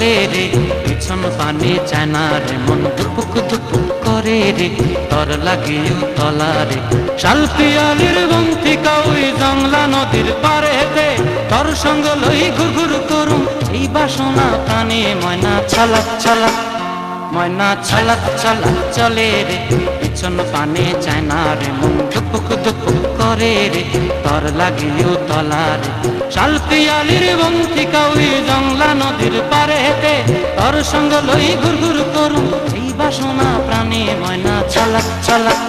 চলে রে, পিছন পানে চায় না রে, মন দুপুক দুপুক করে রে, তর লাগিও তলা রে। শাল পিয়ালির বন্তিকা ওই জংলা নদীর পারেতে, তর সঙ্গ লই ঘুরঘুর করুম এই বাসনা প্রাণে। ময়না ছলক ছলক, ময়না ছলক ছলক চলে রে, পিছন পানে চায় না রে, মন দুপুক দুপুক করে রে, তর লাগিও তলা রে। শাল পিয়ালির বন্তিকা ওই জংলা নদীর পারেতে, তর সঙ্গ লই ঘুরঘুর করুম এই বাসনা প্রাণে। ময়না ছলক ছলক।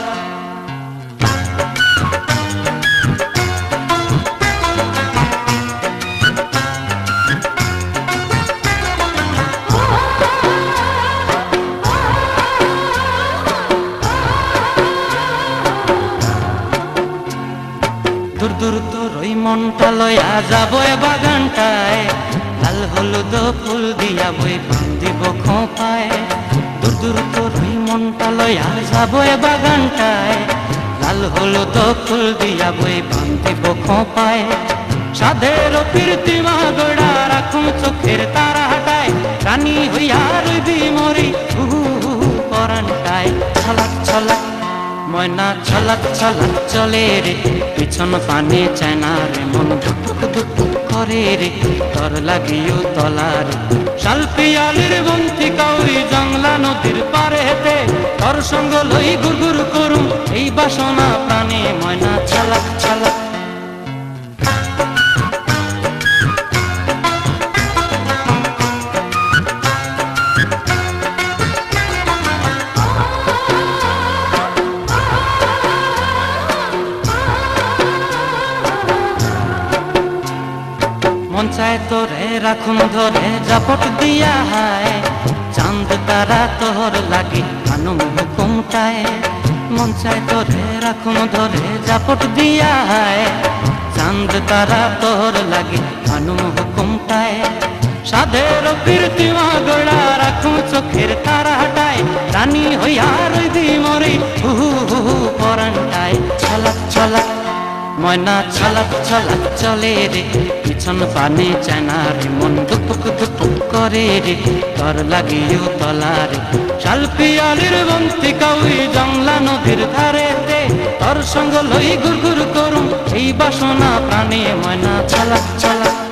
দূর দূর তোর ওই মনটা লয়া যাবো এ বাগানটায়, লাল হলুদ ফুল দিয়া বই বান্ধিব খোঁপায়। দূর দূর তোর ওই মনটা লয়া যাবো এ বাগানটায়, লাল হলুদ ফুল দিয়া বই বান্ধিব খোঁপায়। সাধের কীর্তিমা গোড়া রাখুম চোখের তারা হাটায়, রানী হইয়া রইবি মরি হুহু হুহু পরানটায়। ছলক ছলক, ময়না ছলক ছলক চলে রে, পিছন পানে চায় না রে, মন ধুপুক ধুপুক করে রে, তর লাগিও তলা রে। শাল পিয়ালির বন্তিকা ওই জংলা নদীর পারেতে, তর সঙ্গ লই ঘুরঘুর করুম এই বাসনা প্রাণে। ময়না ছলক ছলক। মন চায় তোরে রাখুন ধরে জাপট দিয়া হায়, চাঁদ তারা তোর লাগি হানুম হুকুমটায়। মন চায় তোরে রাখুন ধরে জাপট দিয়া হায়, চাঁদ তারা তোর লাগি হানুম হুকুমটায়। সাধের কীর্তিমা গোড়া রাখুন চোখের তারা হাটায়, রানী হইয়া রইবি মরি হুহু হুহু পরানটায়। ছলক ছলক, ময়না ছলক ছলক চলে রে, পিছন পানে চায় না রে, মন দুপুক দুপুক করে রে, তর লাগিও তলা রে। শাল পিয়ালির বন্তিকা ওই জংলা নদীর ধারেতে, তর সঙ্গ লই ঘুরঘুর করুম এই বাসনা প্রাণে। ময়না ছলক ছলক।